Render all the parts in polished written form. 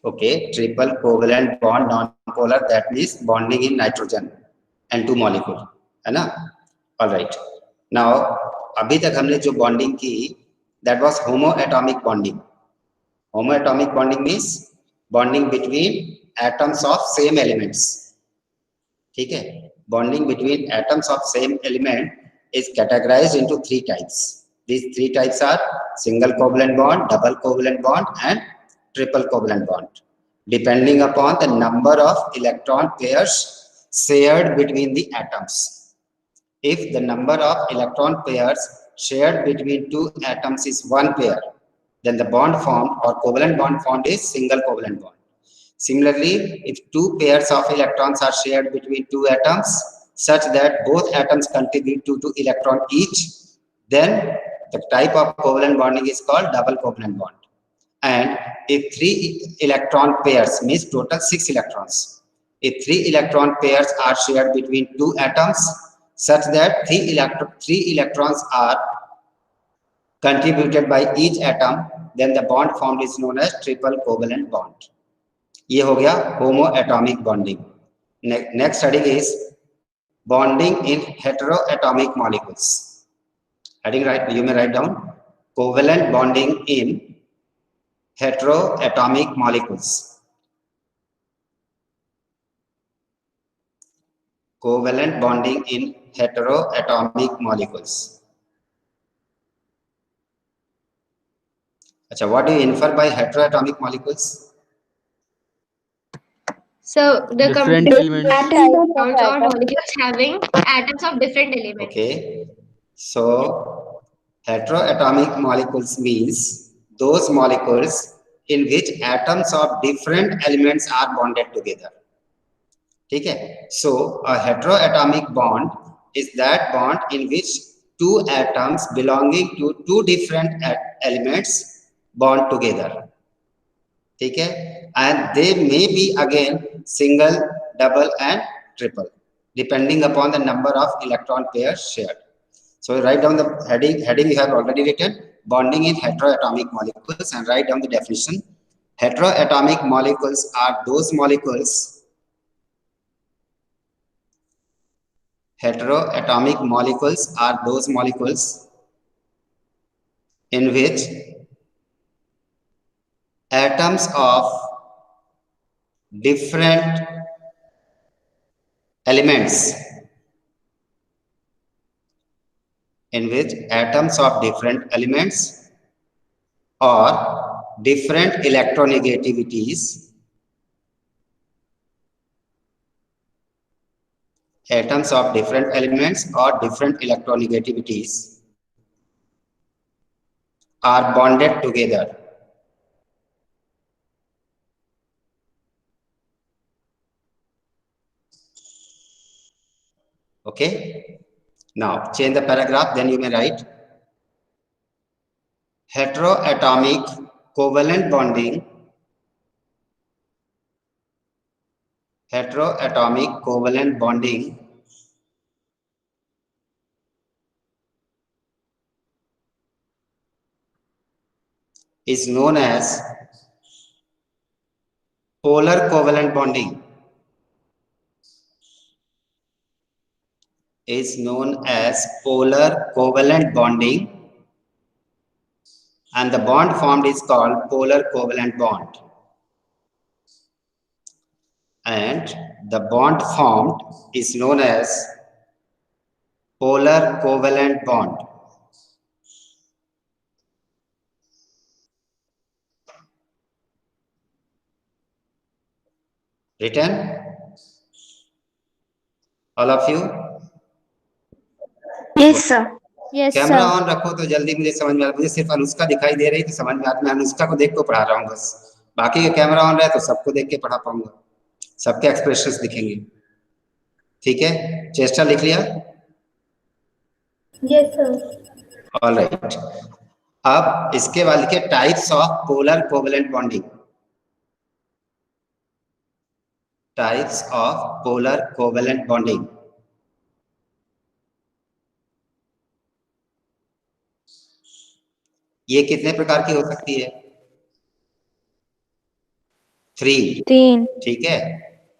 Okay, triple covalent bond non-polar, that means bonding in nitrogen and 2 molecule, है ना? All right. Now अभी तक हमने जो bonding की that was homoatomic bonding. Homoatomic bonding means bonding between atoms of same elements. ठीक है? Bonding between atoms of same element is categorized into 3 types. These 3 types are single covalent bond, double covalent bond, and triple covalent bond, depending upon the number of electron pairs shared between the atoms. If the number of electron pairs shared between 2 atoms is 1 pair, then the bond formed or covalent bond formed is single covalent bond. Similarly, if 2 pairs of electrons are shared between 2 atoms such that both atoms contribute to 2 electrons each, then the type of covalent bonding is called double covalent bond. And if 3 electron pairs, means total 6 electrons, if 3 electron pairs are shared between 2 atoms such that 3 electrons are contributed by each atom, then the bond formed is known as triple covalent bond. ये हो गया homoatomic bonding. Next study is bonding in heteroatomic molecules. Heading right, you may write down covalent bonding in heteroatomic molecules. Covalent bonding in heteroatomic molecules. Acha, what do you infer by heteroatomic molecules? So the Different elements. compounds or molecules having atoms of different elements. Okay, so heteroatomic molecules means those molecules in which atoms of different elements are bonded together. ठीक है? So a heteroatomic bond is that bond in which 2 atoms belonging to 2 different elements bond together. ठीक है? And they may be again single, double, and triple, depending upon the number of electron pairs shared. So write down the heading. Heading you have already written bonding in heteroatomic molecules, and write down the definition. Heteroatomic molecules are those molecules. Heteroatomic molecules are those molecules in which atoms of different elements or different electronegativities are bonded together. Okay, now change the paragraph, then you may write heteroatomic covalent bonding is known as polar covalent bonding. And the bond formed is called polar covalent bond. And the bond formed is known as polar covalent bond. Written? All of you? Yes, sir. Yes, camera sir. On रखो तो जल्दी मुझे समझ में आ रहा। मुझे सिर्फ अनुष्का दिखाई दे रही तो समझ में आता। मैं अनुष्का को देख के पढ़ा रहा हूँ बस, बाकी का कैमरा ऑन रहे तो सबको देख के पढ़ा पाऊंगा, सबके एक्सप्रेशंस दिखेंगे। ठीक है, चेष्टा लिख लिया? Yes, sir. All right. अब इसके बाद लिखे types of polar covalent bonding. Types of polar covalent bonding. ये कितने प्रकार की हो सकती है? 3 3। ठीक है,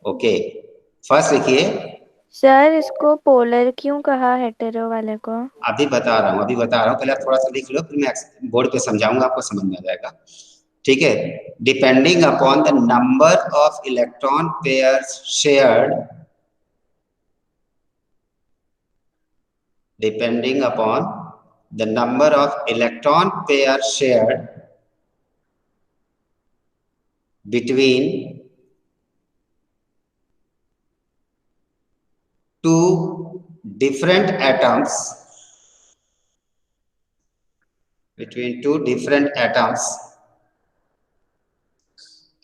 ओके। फर्स्ट लिखिए। सर इसको पोलर क्यों कहा हेटेरो वाले को? अभी बता रहा हूँ पहले आप थोड़ा सा लिख लो, फिर मैं बोर्ड पे समझाऊंगा, आपको समझ में आ जाएगा। ठीक है, depending upon the number of electron pairs shared, depending upon the number of electron pair shared between two different atoms,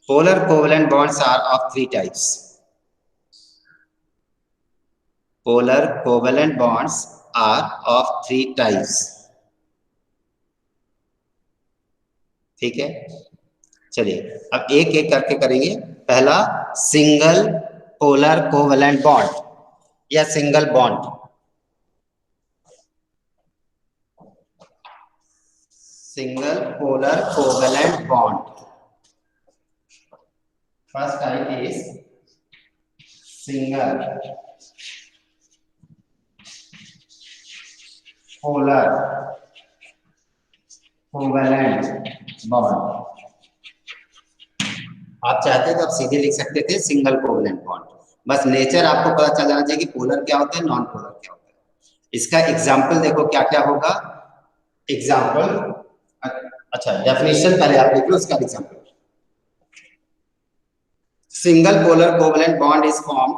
polar covalent bonds are of 3 types. Polar covalent bonds are of 3 types. ठीक है, चलिए अब एक एक करके करेंगे। पहला single polar covalent bond या single bond. Single polar covalent bond, first type is single polar covalent bond. आप चाहते तो आप सीधे लिख सकते थे सिंगल कोवलेंट बॉन्ड, बस नेचर आपको पता चल जाना चाहिए कि पोलर क्या होता है, नॉन पोलर क्या होता है। इसका एग्जाम्पल देखो क्या क्या होगा। एग्जाम्पल, अच्छा डेफिनेशन पहले आप देख लो, उसका example. Single polar covalent bond is form,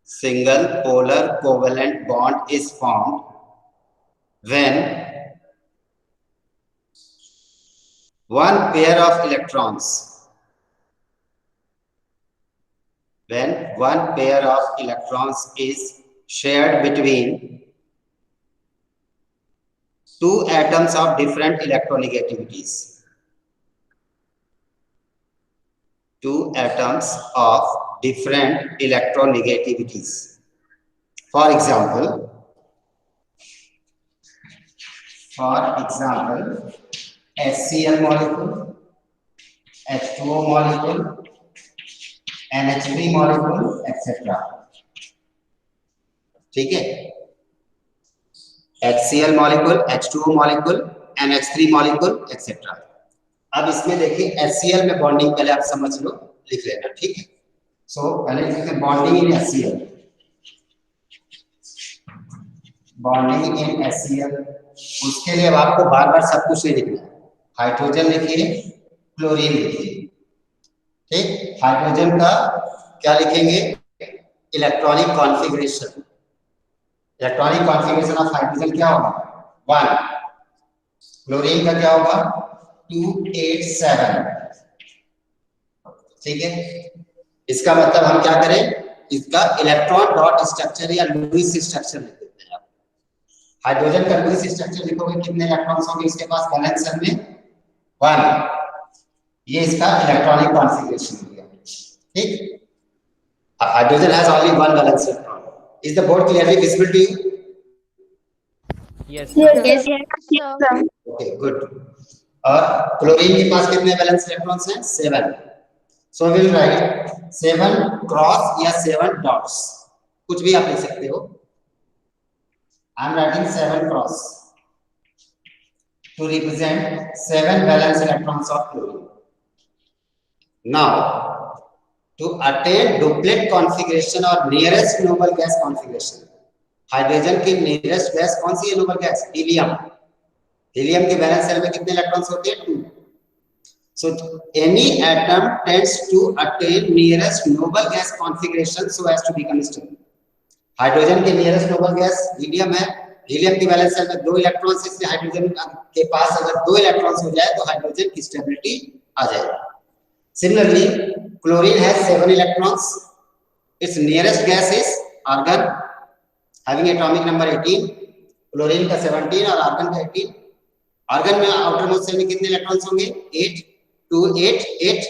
single polar covalent bond is formed when one pair of electrons is shared between two atoms of different electronegativities. Two atoms of different electronegativities. For example, HCl molecule, H2O molecule, NH3 molecule, etc. ठीक है, HCl molecule, H2O molecule, NH3 molecule, etc. अब इसमें देखिए HCl में bonding पहले आप समझ लो, लिख लेना, ठीक है। सो पहले लिखते हैं bonding in HCl, bonding in HCl। उसके लिए अब आपको बार बार सब कुछ नहीं लिखना है, हाइड्रोजन लिखिए, क्लोरीन लिखिए, ठीक। हाइड्रोजन का क्या लिखेंगे, electronic configuration. Electronic configuration of hydrogen क्या होगा, 1। क्लोरीन का क्या होगा, 287, ठीक है। इसका मतलब हम क्या करें, इसका इलेक्ट्रॉन डॉट स्ट्रक्चर या लुईस स्ट्रक्चर लिख देते हैं। हाइड्रोजन का लुईस स्ट्रक्चर लिखोगे, कितने इलेक्ट्रॉन्स होंगे इसके पास वैलेंस शेल में, 1। ये इसका इलेक्ट्रॉनिक कॉन्फ़िगरेशन हो गया, ठीक। Hydrogen has only 1 valence electron. Is the board clearly visible to you? Yes Yes, sir. Okay good. और क्लोरीन के पास कितने वैलेंस इलेक्ट्रॉन्स हैं, 7। सो विल राइट 7 क्रॉस या 7 डॉट्स, कुछ भी आप लिख सकते हो। I am writing 7 cross to represent 7 valence electrons of chlorine. Now, to attain duplet configuration or nearest noble gas configuration, hydrogen की नियरेस्ट गैस कौन सी है, नोबल गैस, हीलियम। हीलियम के वैलेंस शेल में कितने इलेक्ट्रॉन्स होते हैं, 2। So any atom tends to attain nearest noble gas configuration so as to become stable. Hydrogen की nearest noble gas helium है। हीलियम की वैलेंस शेल में 2 इलेक्ट्रॉन्स है, इसलिए हाइड्रोजन के पास अगर 2 इलेक्ट्रॉन्स हो जाए तो हाइड्रोजन की स्टेबिलिटी आ जाएगी। Similarly chlorine has 7 electrons, its nearest gas is argon having atomic number 18, chlorine का 17 और आर्गन का 18। आर्गन में आउटर मोस्ट शेल में कितने इलेक्ट्रॉन्स होंगे, 8, 2, 8, 8।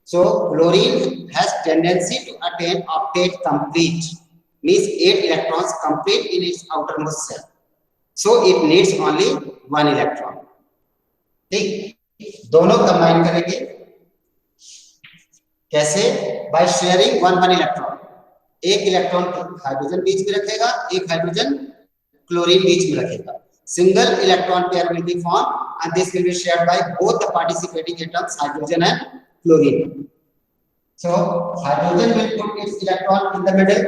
So chlorine has tendency to attain octet complete, means 8 electrons complete in its outermost shell. So it needs only 1 electron. ठीक, दोनों combine करेंगे कैसे? By sharing one electron. एक इलेक्ट्रॉन हाइड्रोजन बीच में रखेगा, एक हाइड्रोजन क्लोरीन बीच में रखेगा। Single electron pair will be form and this will be shared by both the participating atoms hydrogen and chlorine. So hydrogen will put its electron in the middle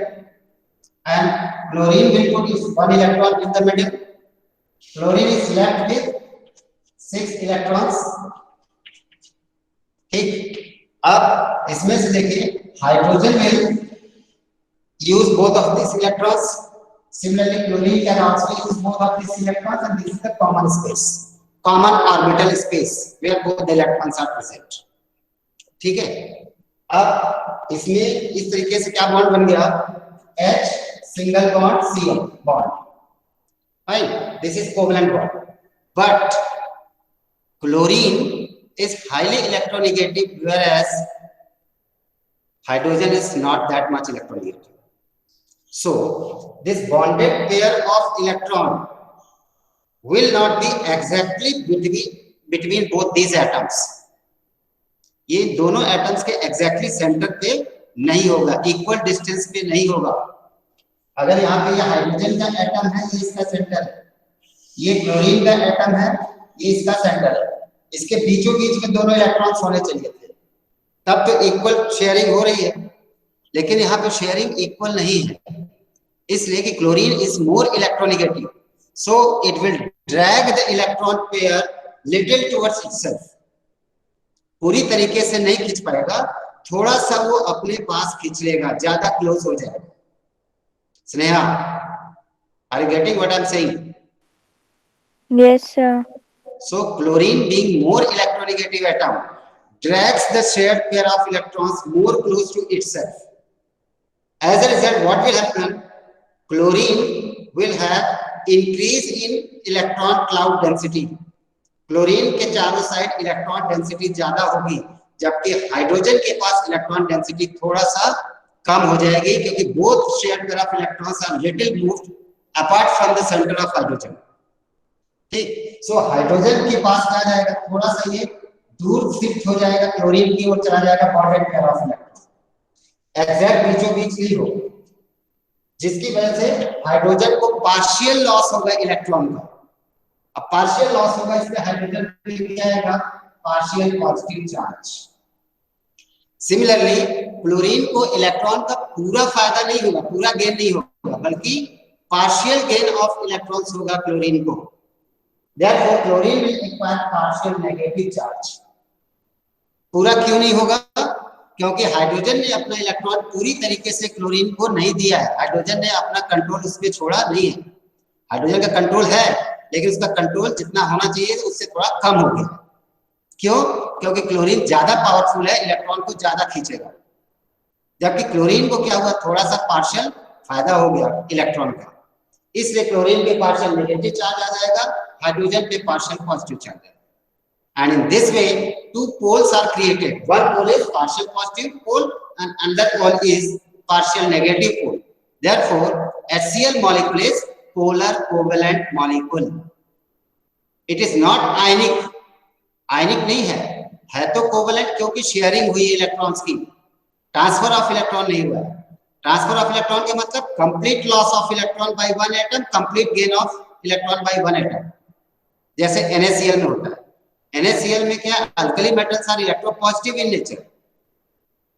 and chlorine will put its one electron in the middle. Chlorine is left with 6 electrons. ठीक, अब इसमें से देखिए hydrogen will use both of these electrons. Similarly, chlorine can also use both of these electrons, and this is the common space, common orbital space where both the electrons are present. ठीक है, अब इसमें इस तरीके से क्या bond बन गया? H single bond Cl bond, fine, this is covalent bond. But chlorine is highly electronegative, whereas hydrogen is not that much electronegative. So this bonded pair of electron will not be exactly between both these atoms. ये दोनों atoms के exactly centre पे नहीं होगा, equal distance पे नहीं होगा. अगर यहाँ पे ये हाइड्रोजन का एटम है, ये इसका सेंटर है, ये क्लोरीन का एटम है, ये इसका सेंटर है, इसके बीचों बीच में दोनों इलेक्ट्रॉन्स होने चाहिए थे, तब तो इक्वल शेयरिंग हो रही है. लेकिन यहाँ पे शेयरिंग इक्वल नहीं है, इसलिए कि chlorine is more electronegative, so it will drag the electron pair little towards itself. पूरी तरीके से नहीं खींच पाएगा, थोड़ा सा वो अपने पास खींच लेगा, ज्यादा क्लोज हो जाएगा. Sneha, are you getting what I am saying? Yes, sir. So chlorine being more electronegative atom drags the shared pair of electrons more close to itself. As a result, what will happen? Chlorine will have increase in electron cloud density. Chlorine के चारों side electron density ज्यादा होगी, जबकि hydrogen के पास electron density थोड़ा सा कम हो जाएगी, क्योंकि both shared pair of electrons are little moved apart from the centre of hydrogen. ठीक, सो हाइड्रोजन के पास क्या जाएगा, थोड़ा सा ये दूर शिफ्ट हो जाएगा, क्लोरीन की ओर चला जाएगा bonded pair of electron, exact बीचों बीच ही हो, जिसकी वजह से हाइड्रोजन को पार्शियल लॉस होगा इलेक्ट्रॉन का. अब पार्शियल लॉस होगा, इसमें हाइड्रोजन क्या आएगा? Partial positive charge. Similarly chlorine को इलेक्ट्रॉन का पूरा फायदा नहीं होगा, पूरा गेन नहीं होगा, बल्कि पार्शियल गेन ऑफ इलेक्ट्रॉन्स होगा क्लोरीन को. Therefore, chlorine will require partial negative charge. पूरा क्यों नहीं होगा? क्योंकि हाइड्रोजन ने अपना इलेक्ट्रॉन पूरी तरीके से क्लोरीन को नहीं दिया है. हाइड्रोजन ने अपना कंट्रोल उस पर छोड़ा नहीं है. हाइड्रोजन का कंट्रोल है, लेकिन उसका कंट्रोल जितना होना चाहिए उससे थोड़ा कम हो गया. क्यों? क्योंकि क्लोरीन ज्यादा पावरफुल है, इलेक्ट्रॉन को ज्यादा खींचेगा, जबकि क्लोरीन को क्या हुआ, थोड़ा सा पार्शियल फायदा हो गया इलेक्ट्रॉन का. इसलिए क्लोरीन पे पार्शियल नेगेटिव चार्ज आ जाएगा, हाइड्रोजन पे पार्शियल पॉजिटिव चार्ज आएगा. And in this way, two poles are created. One pole is partial positive pole and another pole is partial negative pole. Therefore, HCl molecule is polar covalent molecule. It is not ionic. Ionic नहीं है तो covalent, क्योंकि sharing हुई है electrons की, transfer of electron नहीं हुआ. Transfer of electron के मतलब complete loss of electron by one atom, complete gain of electron by one atom, जैसे NaCl में होता है. NaCl में क्या, alkali metals are electropositive in nature,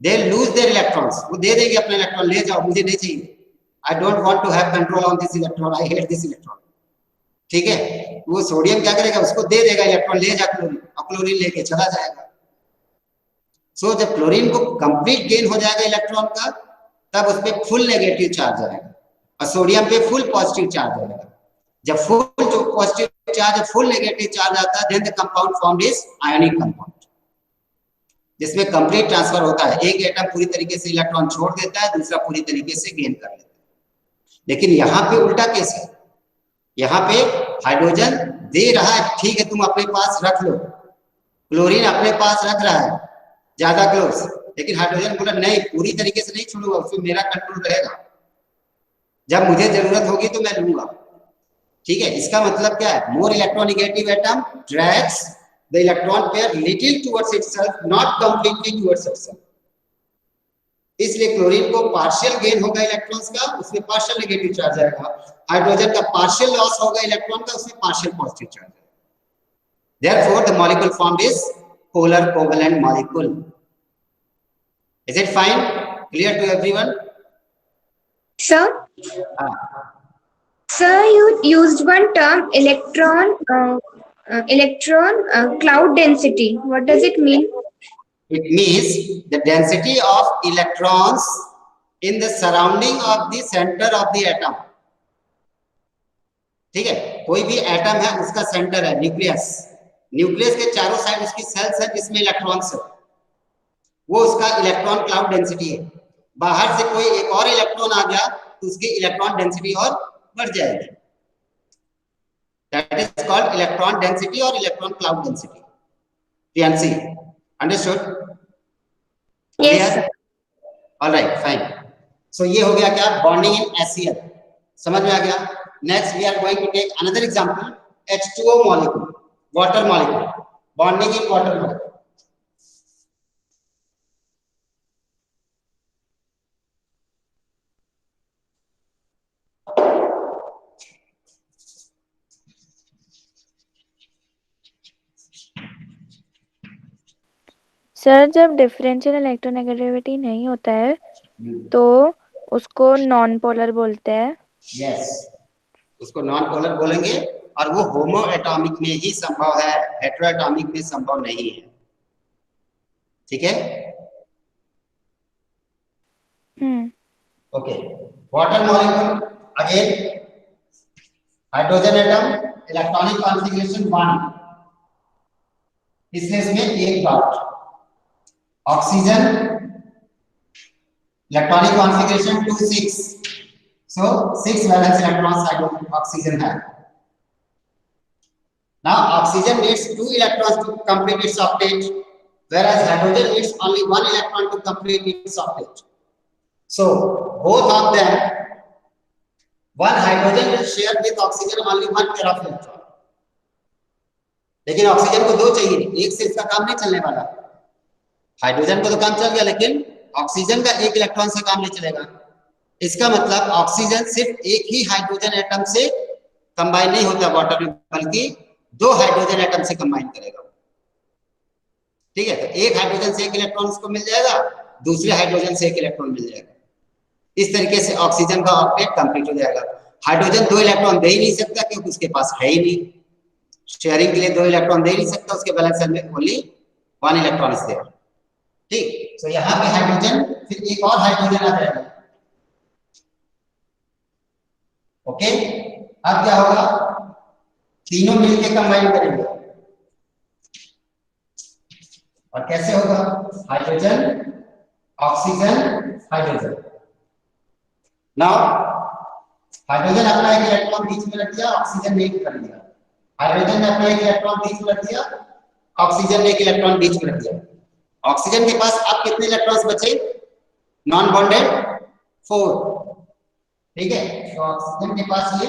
they lose their electrons. वो दे देंगे अपना इलेक्ट्रॉन, ले जाओ, मुझे नहीं चाहिए, I don't want to have control on this electron, I hate this electron. ठीक है, वो सोडियम क्या करेगा, उसको दे देगा इलेक्ट्रॉन, ले जा क्लोरीन, और क्लोरीन लेके चला जाएगा. सो जब क्लोरीन को कंप्लीट गेन हो जाएगा इलेक्ट्रॉन का, तब उस पर फुल नेगेटिव चार्ज आएगा, और सोडियम पे फुल पॉजिटिव चार्ज आएगा. जब फुल जो positive charge, full negative charge आता है, then the compound formed is ionic compound, जिसमें कंप्लीट ट्रांसफर होता है. एक एटम पूरी तरीके से इलेक्ट्रॉन छोड़ देता है, दूसरा पूरी तरीके से गेन कर लेता है. लेकिन यहाँ पे उल्टा केस है. यहाँ पे हाइड्रोजन दे रहा है, ठीक है तुम अपने पास रख लो, क्लोरीन अपने पास रख रहा है ज्यादा क्लोज, लेकिन हाइड्रोजन बोला नहीं, पूरी तरीके से नहीं छोड़ूंगा, उसमें मेरा कंट्रोल रहेगा, जब मुझे जरूरत होगी तो मैं लूंगा. ठीक है, इसका मतलब क्या है, more electronegative atom drags the electron pair little towards itself, not completely towards itself. इसलिए क्लोरीन को पार्शियल गेन होगा इलेक्ट्रॉन्स का, उसमें पार्शियल नेगेटिव चार्ज आएगा। हाइड्रोजन का पार्शियल लॉस होगा इलेक्ट्रॉन का, उसमें पार्शियल पॉजिटिव चार्ज आएगा। Therefore, the molecule formed is polar covalent molecule. Is it fine? Clear to everyone? Sir, sir, you used one term electron cloud density. What does it mean? It means the density of electrons in the surrounding of the center of the atom. ठीक है, कोई भी atom है उसका centre है nucleus, nucleus के चारों side उसकी सेल्स है जिसमें इलेक्ट्रॉन्स है, वो उसका इलेक्ट्रॉन क्लाउड डेंसिटी है। बाहर से कोई एक और इलेक्ट्रॉन आ गया तो उसकी इलेक्ट्रॉन डेंसिटी और बढ़ जाएगी। That is called electron density or electron cloud density. PNC. Understood? Yes. Clear? All right, fine. So ये हो गया क्या, bonding in HCl. समझ में आ गया? Next we are going to take another example, H2O molecule, water molecule, bonding in water molecule. Sir जब differential electronegativity नहीं होता है तो उसको नॉन पोलर बोलते हैं। Yes, उसको नॉन पोलर बोलेंगे और वो होमो एटॉमिक में ही संभव है, हेटेरो एटॉमिक में संभव नहीं है। ठीक है? Okay, water molecule again, hydrogen atom, electronic configuration 1, इसलिए इसमें एक dot. Oxygen electronic configuration 2 6, so 6 valence electrons oxygen has. Now oxygen needs 2 electrons to complete its octet, whereas hydrogen needs only 1 electron to complete its octet. So both of them, one hydrogen will share with oxygen only 1 pair of electron. लेकिन oxygen को 2 चाहिए, एक से इसका काम नहीं चलने वाला। हाइड्रोजन को तो काम चल गया, लेकिन ऑक्सीजन का एक इलेक्ट्रॉन से काम नहीं चलेगा। इसका मतलब ऑक्सीजन सिर्फ एक ही हाइड्रोजन एटम से कंबाइन नहीं होता वाटर में, बल्कि 2 हाइड्रोजन एटम से कंबाइन करेगा। ठीक है, तो एक हाइड्रोजन से एक इलेक्ट्रॉन उसको मिल जाएगा, दूसरे हाइड्रोजन से एक इलेक्ट्रॉन मिल जाएगा। इस तरीके से ऑक्सीजन का ऑक्टेट कंप्लीट हो जाएगा। हाइड्रोजन 2 इलेक्ट्रॉन दे ही नहीं सकता क्योंकि उसके पास है ही नहीं, शेयरिंग के लिए 2 इलेक्ट्रॉन दे ही नहीं सकता, उसके बैलेंस सेल में ओनली 1 इलेक्ट्रॉन इज देयर। ठीक, तो यहाँ पे हाइड्रोजन, फिर एक और हाइड्रोजन आ जाएगा। ओके, अब क्या होगा, तीनों मिलके कंबाइन करेंगे और कैसे होगा, hydrogen oxygen hydrogen. Now hydrogen अपना एक इलेक्ट्रॉन बीच में रख दिया, ऑक्सीजन ने एक कर दिया। हाइड्रोजन ने अपना एक इलेक्ट्रॉन बीच में रख दिया, ऑक्सीजन ने एक इलेक्ट्रॉन बीच में रख दिया। ऑक्सीजन के पास अब कितने इलेक्ट्रॉन्स बचे, नॉन बॉन्डेड 4। ठीक है, तो ऑक्सीजन के पास ये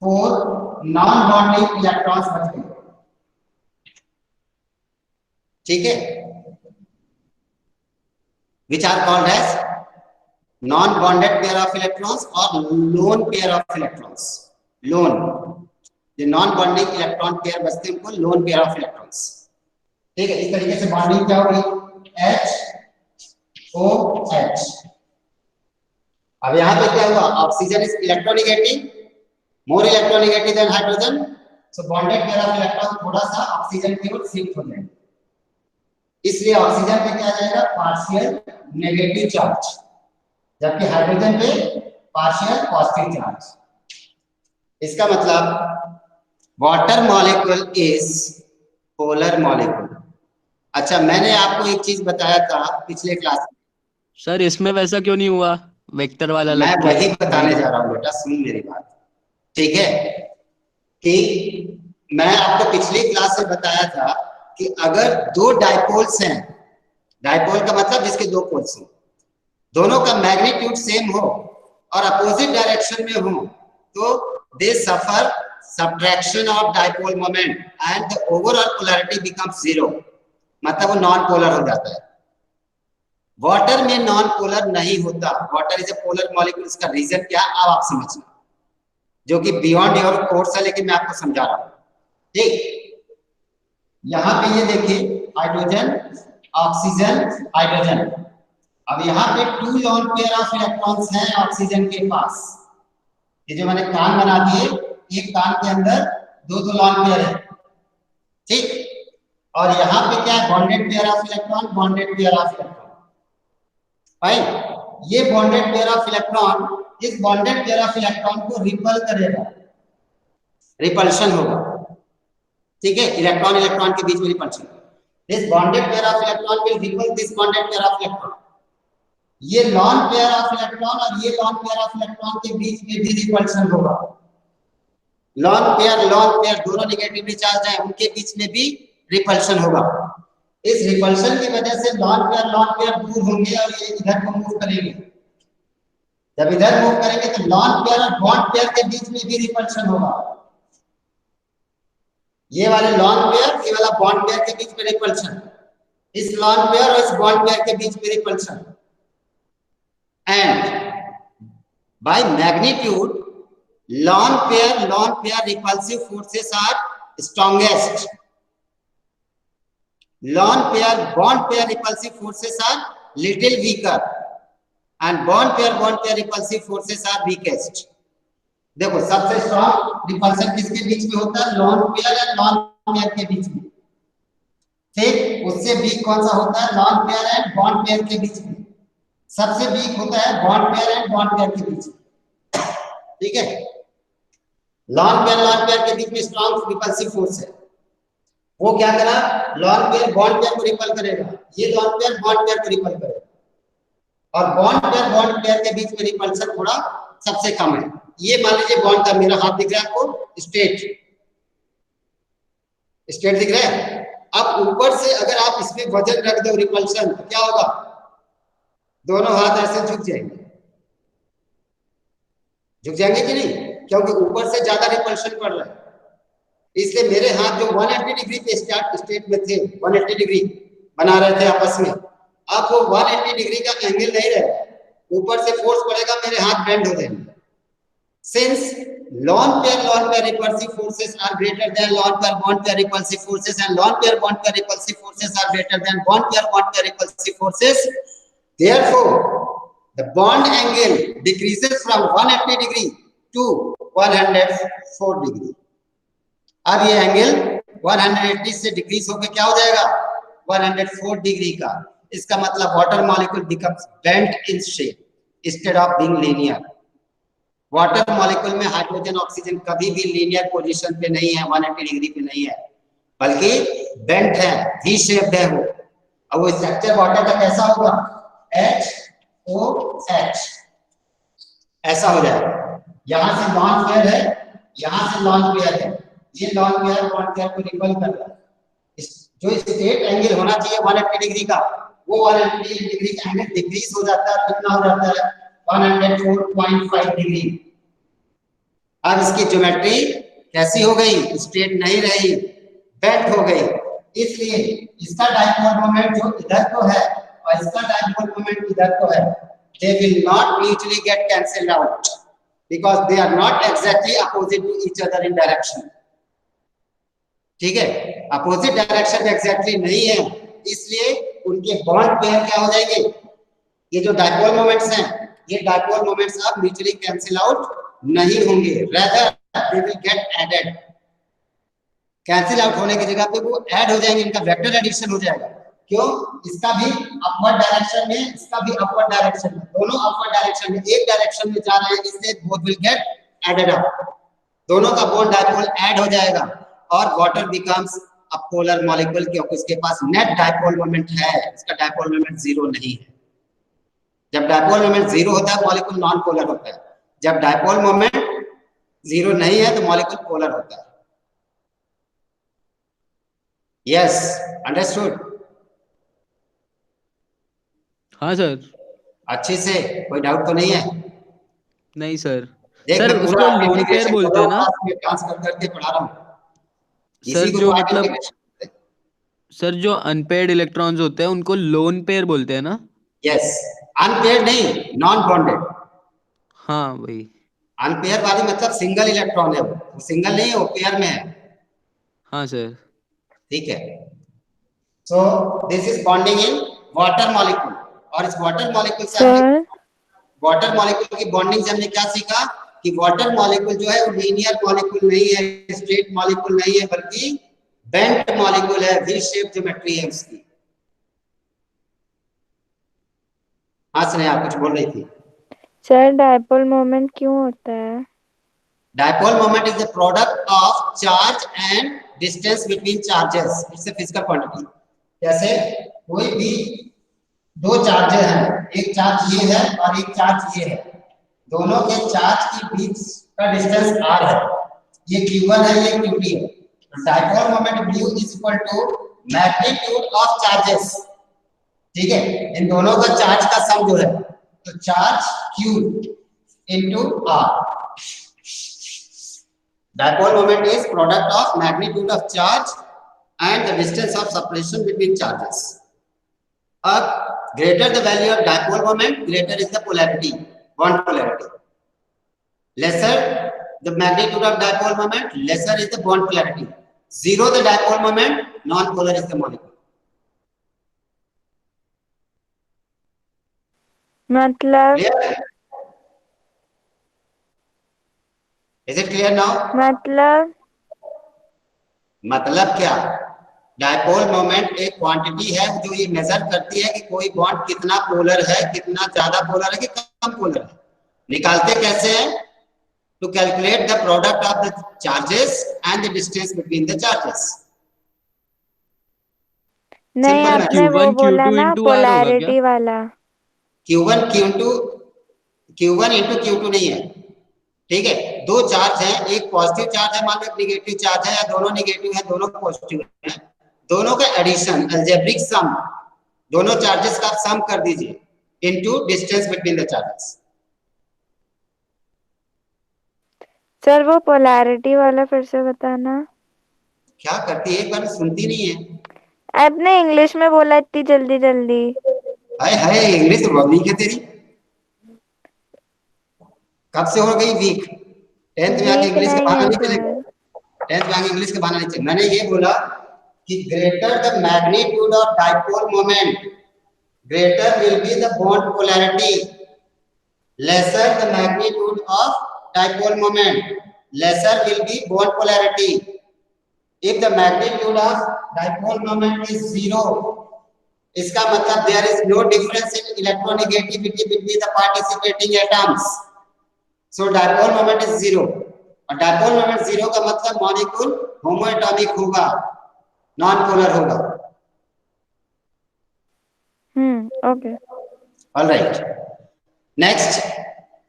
4 नॉन बॉन्डिंग इलेक्ट्रॉन्स बच गए। ठीक है, which are called as non bonded pair of electrons or lone pair of electrons. Lone, the non bonding electron pair बचते हैं उनको lone pair of electrons। ठीक है, इस तरीके से बॉन्डिंग क्या होगी, HOH। अब यहाँ पे क्या हुआ, oxygen is electronegative, more electronegative than hydrogen, so bonded pair of electron थोड़ा सा ऑक्सीजन की ओर शिफ्ट हो जाएगा, इसलिए ऑक्सीजन पे क्या आ जाएगा, पार्शियल नेगेटिव चार्ज, जबकि हाइड्रोजन पे पार्शियल पॉजिटिव चार्ज। इसका मतलब water molecule is polar molecule. अच्छा, मैंने आपको एक चीज बताया था पिछले क्लास में सर, इसमें वैसा क्यों नहीं हुआ, वेक्टर वाला मैं लगता है। वही बताने जा रहा हूँ बेटा, सुन मेरी बात। ठीक है, कि मैं आपको पिछली क्लास से बताया था कि अगर 2 डाइपोल्स हैं, डाइपोल का मतलब जिसके 2 पोल्स हो, दोनों का मैग्नीट्यूड सेम हो और अपोजिट डायरेक्शन में हो, तो दे सफर subtraction of dipole moment and the overall polarity becomes 0, मतलब वो नॉन पोलर हो जाता है। वाटर में नॉन पोलर नहीं होता, water is a polar molecule. इसका रीजन क्या है अब आप समझना, जो कि बियॉन्ड योर कोर्स है, लेकिन मैं आपको समझा रहा हूं। ठीक, यहाँ पे ये देखिए हाइड्रोजन ऑक्सीजन हाइड्रोजन। अब यहाँ पे 2 लोन पेयर ऑफ इलेक्ट्रॉन्स हैं ऑक्सीजन के पास। ये जो मैंने कान बना दिए, एक कान के अंदर 2 लोन पेयर है, ठीक। और यहाँ पे क्या है, bonded pair of electron, bonded pair of electron. भाई ये बॉन्डेड पेयर ऑफ इलेक्ट्रॉन इस बॉन्डेड पेयर ऑफ इलेक्ट्रॉन को रिपल करेगा, रिपल्शन होगा, ठीक है। इलेक्ट्रॉन इलेक्ट्रॉन के बीच में repulsion, this bonded pair of electron will ripple this bonded pair of electron. ये लॉन पेयर ऑफ इलेक्ट्रॉन और ये लॉन पेयर ऑफ इलेक्ट्रॉन के बीच में भी रिपल्शन होगा। लॉन पेयर दोनों नेगेटिवली चार्ज हैं, उनके बीच में भी रिपल्शन होगा। इस रिपल्शन की वजह से लॉन पेयर दूर होंगे और ये इधर को मूव करेंगे। जब इधर मूव करेंगे तो लॉन पेयर और बॉन्ड पेयर के बीच में भी रिपल्शन होगा। ये वाले लॉन पेयर, ये वाला बॉन्ड पेयर के बीच में रिपल्शन, इस लॉन पेयर और इस बॉन्ड पेयर के बीच में repulsion. And by magnitude lone pair repulsive forces are strongest. Lone pair bond pair repulsive forces are little weaker and bond pair repulsive forces are weakest. देखो सबसे strong repulsion किसके बीच में होता है, लोन पेयर और lone pair के बीच में, ठीक। उससे वीक कौन सा होता है, lone pair and bond pair के बीच में। सबसे वीक होता है bond pair and bond pair के बीच में, ठीक है। लॉन पेयर के बीच में स्ट्रॉन्ग रिपल्सिव फोर्स है, वो क्या करा, लॉन पेयर बॉन्ड पेयर को रिपल करेगा, ये लॉन पेयर बॉन्ड पेयर को रिपल करेगा, और बॉन्ड पेयर के बीच में रिपल्शन थोड़ा सबसे कम है। ये मान लीजिए बॉन्ड का, मेरा हाथ दिख रहा है आपको, स्ट्रेट दिख रहा है। अब ऊपर से अगर आप इसमें वजन रख दो रिपल्शन, तो क्या होगा, दोनों हाथ ऐसे झुक जाएंगे कि नहीं, क्योंकि ऊपर से ज्यादा रिपल्शन पड़ रहा है। इसलिए मेरे हाथ जो 180 डिग्री पे स्टेट में थे, 180 डिग्री बना रहे थे आपस में, अब वो 180 डिग्री का एंगल नहीं रहे, ऊपर से फोर्स पड़ेगा, मेरे हाथ बेंड हो जाएंगे। Since lone pair repulsive forces are greater than lone pair bond pair repulsive forces and lone pair bond pair repulsive forces are greater than bond pair repulsive forces, therefore the bond angle decreases from 180 degree to 104 degree. अब ये angle 180 से decrease होकर क्या हो जाएगा, 104 degree का। इसका मतलब water molecule becomes bent in shape instead of being linear. Water molecule में हाइड्रोजन ऑक्सीजन कभी भी लीनियर पोजीशन पे नहीं है, 180 डिग्री पे नहीं है, बल्कि बेंट है, वी शेप्ड है वो। अब वो स्ट्रक्चर वाटर का कैसा होगा, HOH ऐसा हो जाएगा। यहाँ से लॉन पेयर है, यहाँ से लॉन पेयर है, ये लॉन पेयर बॉन्ड पेयर को रिपल कर रहा है। जो स्टेट एंगल होना चाहिए 180 डिग्री का, वो 180 डिग्री का एंगल डिक्रीज हो जाता है, कितना हो जाता है, 104.5 डिग्री। अब इसकी ज्योमेट्री कैसी हो गई, स्ट्रेट नहीं रही, बेंट हो गई। इसलिए इसका डाइपोल मोमेंट जो इधर को है और इसका डाइपोल मोमेंट इधर को है, they will not mutually get cancelled out because they are not exactly opposite to each other in direction, ठीक है। अपोजिट डायरेक्शन एग्जैक्टली नहीं है, इसलिए उनके बॉन्ड पेयर क्या हो जाएंगे, ये जो डाइपोल मोमेंट्स हैं, ये डाइपोल मोमेंट्स अब म्यूचुअली कैंसिल आउट नहीं होंगे, rather they will get added। Cancel out होने की जगह पे वो ऐड हो जाएंगे, इनका वेक्टर एडिशन हो जाएगा। क्यों, इसका भी अपवर्ड डायरेक्शन में, इसका भी अपवर्ड डायरेक्शन में, दोनों अपवर्ड डायरेक्शन में एक डायरेक्शन में जा रहे हैं, इसलिए both will get added up, दोनों का बॉन्ड डाइपोल ऐड हो जाएगा और water becomes a polar molecule, क्योंकि उसके पास नेट डाइपोल मोमेंट है, इसका डाइपोल मोमेंट जीरो नहीं है। जब डाइपोल मोमेंट जीरो होता है मॉलिक्यूल नॉन पोलर होता है, जब डाइपोल मोमेंट जीरो नहीं है तो मॉलिक्यूल पोलर होता है। Yes, understood? हाँ सर। अच्छे से, कोई डाउट तो नहीं है? नहीं सर, देख सर, मैं उसको पूरा लोन पेयर इंटीग्रेशन बोलते हैं ना? डांस कर करके पढ़ा रहा हूँ। सर इसी को जो तो मतलब इंटीग्रेशन। सर जो अनपेयर्ड इलेक्ट्रॉन्स होते हैं उनको लोन पेयर बोलते हैं ना? यस, अनपेयर्ड नहीं, नॉन बॉन्डेड। हाँ वही। अनपेयर वाली मतलब सिंगल इलेक्ट्रॉन है, वो सिंगल नहीं है, वो पेयर में है। हाँ सर। ठीक है। So this is bonding in water molecule. और इस वाटर मॉलिक्यूल से हमने सर वाटर मॉलिक्यूल की बॉन्डिंग से हमने क्या सीखा कि वाटर मॉलिक्यूल जो है वो लीनियर मॉलिक्यूल नहीं है, स्ट्रेट मॉलिक्यूल नहीं है, बल्कि बेंट मॉलिक्यूल है, वी शेप ज्योमेट्री है उसकी। हाँ स्नेहा कुछ बोल रही थी। सर डायपोल मोमेंट क्यों होता है? Dipole moment is the product of charge and distance between charges. It's a physical quantity. जैसे कोई भी दो चार्जेस हैं, एक चार्ज ये है और एक चार्ज ये है, दोनों के चार्ज के बीच का डिस्टेंस r है, ये q1 है, ये q2 है। तो dipole moment mu is equal to magnitude of charges। ठीक है, इन दोनों का चार्ज का सम जो है, तो charge q into r। Dipole moment is product of magnitude of charge and the distance of separation between charges. अब greater the value of dipole moment, greater is the polarity, bond polarity. Lesser the magnitude of dipole moment, lesser is the bond polarity. Zero the dipole moment, non-polar is the molecule. मतलब Clear? Is it clear now? मतलब क्या? Dipole moment एक quantity है जो ये major करती है कि कोई बॉन्ड कितना पोलर है, कितना ज्यादा पोलर है कि कम पोलर है। निकालते कैसे हैं? To calculate the product of the charges and the distance between the charges. नहीं, सिंपल आपने वो Q1 बोला Q2 ना into R होगा क्या? पोलैरिटी वाला। Q1 Q1 into Q2 नहीं है। ठीक है, दो चार्ज हैं, एक पॉजिटिव चार्ज है, मान लो एक निगेटिव चार्ज है, या दोनों निगेटिव है, दोनों पॉजिटिव है, दोनों का एडिशन अलजेब्रिक सम, दोनों चार्जेस का सम कर दीजिए into distance between the charges. Sir वो पोलैरिटी वाला फिर से बताना। क्या करती है, एक बार सुनती नहीं है। आपने इंग्लिश में बोला इतनी जल्दी जल्दी। हाय हाय, इंग्लिश तो बहुत वीक है तेरी। कब से हो गई वीक? 10th में आके वीक इंग्लिश का नहीं बहाना है नहीं सर। चलेगा। 10th में आके इंग्लिश का बहाना नहीं चलेगा। मैंने ये बोला कि greater the magnitude of dipole moment, greater will be the bond polarity, lesser the magnitude of dipole moment, lesser will be bond polarity. If the magnitude of dipole moment is 0, इसका मतलब there is no difference in electronegativity between the participating atoms. So dipole moment is 0. और dipole moment 0 का मतलब molecule होमोएटॉमिक होगा, non polar होगा। Okay. All right. Next,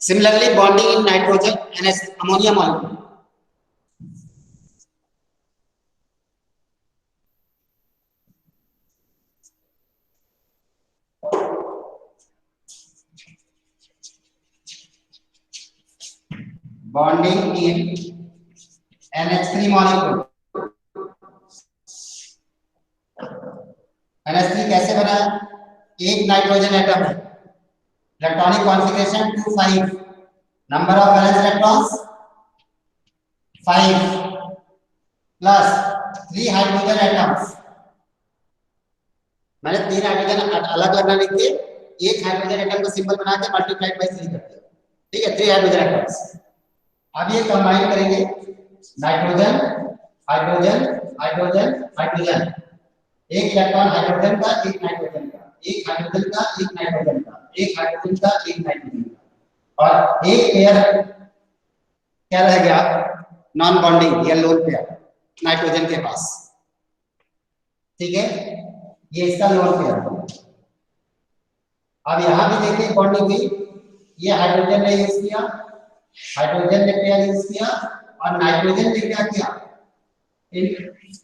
similarly bonding in nitrogen and ammonia molecule. Bonding in NH3 molecule. NH3 कैसे बना? एक nitrogen atom है, electronic configuration 2,5, number of valence electrons 5 plus 3 hydrogen atoms. मैंने 3 hydrogen अलग अलग लिख के एक हाइड्रोजन एटम का सिंबल बना के मल्टीप्लाइड बाय 3 कर दिया। ठीक है, 3 हाइड्रोजन एटम्स। अब ये कंबाइन करेंगे, नाइट्रोजन हाइड्रोजन हाइड्रोजन हाइड्रोजन, एक इलेक्ट्रॉन हाइड्रोजन का, एक नाइट्रोजन का, एक हाइड्रोजन का, एक नाइट्रोजन का, एक हाइड्रोजन का, एक नाइट्रोजन का, और एक पेयर क्या रह गया? नॉन बॉन्डिंग या लोन पेयर नाइट्रोजन के पास। ठीक है, ये इसका लोन पेयर। अब यहां भी देखिए बॉन्डिंग हुई, ये हाइड्रोजन ने यूज किया, हाइड्रोजन ने पेयर यूज किया, और नाइट्रोजन ने क्या किया? इन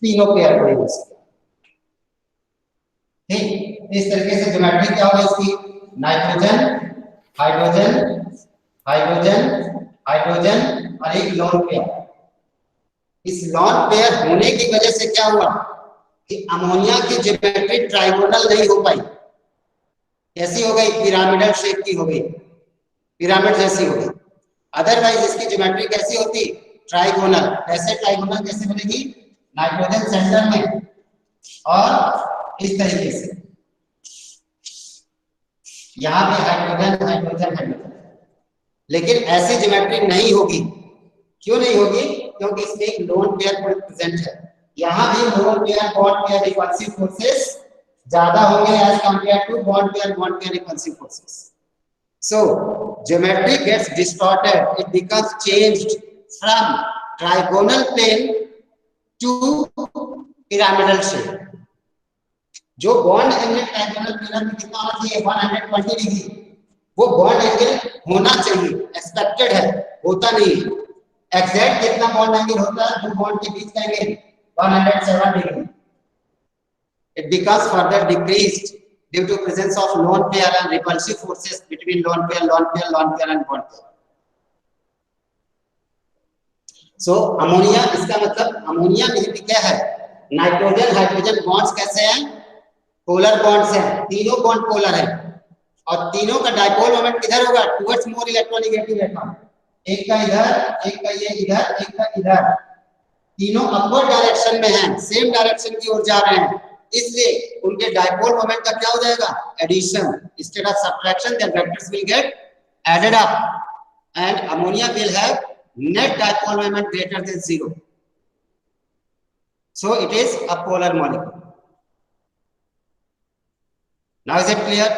तीनों पेयर को यूज किया। ठीक, इस तरीके से ज्योमेट्री क्या होगा इसकी? नाइट्रोजन हाइड्रोजन हाइड्रोजन हाइड्रोजन और एक लोन पेयर। इस लोन पेयर होने की वजह से क्या हुआ कि अमोनिया की ज्योमेट्री ट्राइगोनल नहीं हो पाई। कैसी हो गई? पिरामिडल शेप की हो गई, पिरामिड जैसी हो गई। अदरवाइज इसकी ज्योमेट्री कैसी होती? ट्राइगोनल। ऐसे ट्राइगोनल कैसे बनेगी? नाइट्रोजन सेंटर में और इस तरीके से, यहाँ पे हाइड्रोजन हाइड्रोजन हाइड्रोजन। लेकिन ऐसी ज्योमेट्री नहीं होगी। क्यों नहीं होगी? क्योंकि इसमें एक लोन पेयर प्रेजेंट है। यहाँ भी lone pair bond pair repulsive forces ज्यादा होंगे as compare to bond pair repulsive forces. So geometry gets distorted. It becomes changed from trigonal plane to pyramidal shape. जो बॉन्ड एंगल ट्राइगोनल प्लेन में कितना होना चाहिए? 120 डिग्री। वो bond angle होना चाहिए, एक्सपेक्टेड है, होता नहीं है। एग्जैक्ट कितना बॉन्ड एंगल होता है? दो बॉन्ड के बीच का angle 107 degree. It becomes further decreased due to presence of lone pair and repulsive forces between lone pair and bond pair. So ammonia, इसका मतलब अमोनिया में भी क्या है? नाइट्रोजन हाइड्रोजन बॉन्ड्स कैसे हैं? पोलर बॉन्ड्स हैं। तीनों बॉन्ड पोलर हैं और तीनों का डाइपोल मोमेंट किधर होगा? Towards more electronegative electron. एक का इधर, एक का ये इधर, एक का इधर। तीनों अपवर्ड डायरेक्शन में हैं, सेम डायरेक्शन की ओर जा रहे हैं। इसलिए उनके डाइपोल मोमेंट का क्या हो जाएगा? Addition. Instead of subtraction their vectors will get added up and ammonia will have net dipole moment greater than 0. So it is a polar molecule. Now is it clear?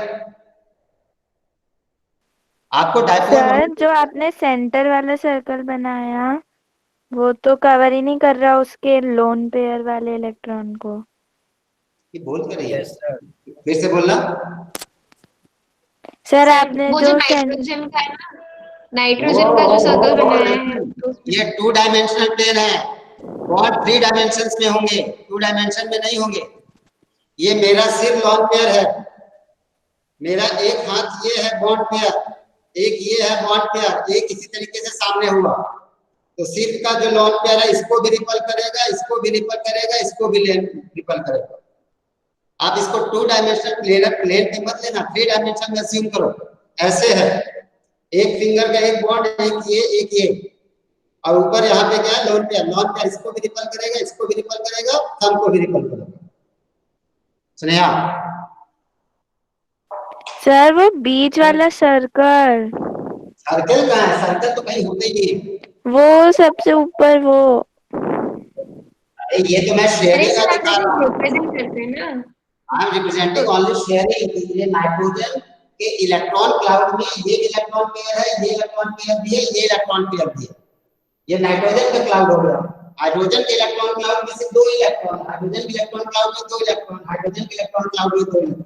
आपको dipole sir जो आपने centre वाला circle बनाया वो तो cover ही नहीं कर रहा उसके लोन पेयर वाले इलेक्ट्रॉन को। ये बोल कर रही है। फिर से बोलना। सर आपने वो जो नाइट्रोजन का है ना, नाइट्रोजन का जो सर्कल बनाया है ये 2 डायमेंशनल प्लेन है। बॉन्ड 3 डायमेंशंस में होंगे, 2 डायमेंशन में नहीं होंगे। ये मेरा सिर्फ लोन पेयर है। मेरा एक हाथ ये है बॉन्ड पेयर, एक ये है बॉन्ड पेयर, एक इसी तरीके से सामने हुआ। तो सिर्फ का जो लोन पेयर है इसको भी रिपल करेगा, इसको भी रिपल करेगा, इसको भी रिपल करेगा। आप इसको 2 डायमेंशनल प्लेन पे मत लेना, 3 डायमेंशन में अज्यूम करो। ऐसे है, एक फिंगर का एक बॉन्ड, एक ये और ऊपर यहाँ पे क्या है? लोन पेयर इसको भी रिपल करेगा, इसको भी रिपल करेगा, थंब को भी रिपल करेगा। स्नेहा सर वो बीच वाला सर्कल कहाँ है? सर्कल तो कहीं होता ही नहीं है। वो सबसे ऊपर वो। अरे ये तो मैं शेयरिंग का अरे दिखा रहा हूँ। रिप्रेजेंट करते हैं ना। I am representing only sharing. ये नाइट्रोजन के इलेक्ट्रॉन क्लाउड में ये इलेक्ट्रॉन पेयर है, ये इलेक्ट्रॉन पेयर भी है, ये इलेक्ट्रॉन पेयर भी है। ये नाइट्रोजन का क्लाउड हो गया। हाइड्रोजन के इलेक्ट्रॉन क्लाउड में से 2 इलेक्ट्रॉन, हाइड्रोजन के इलेक्ट्रॉन क्लाउड में 2 इलेक्ट्रॉन, हाइड्रोजन के इलेक्ट्रॉन क्लाउड में 2 इलेक्ट्रॉन।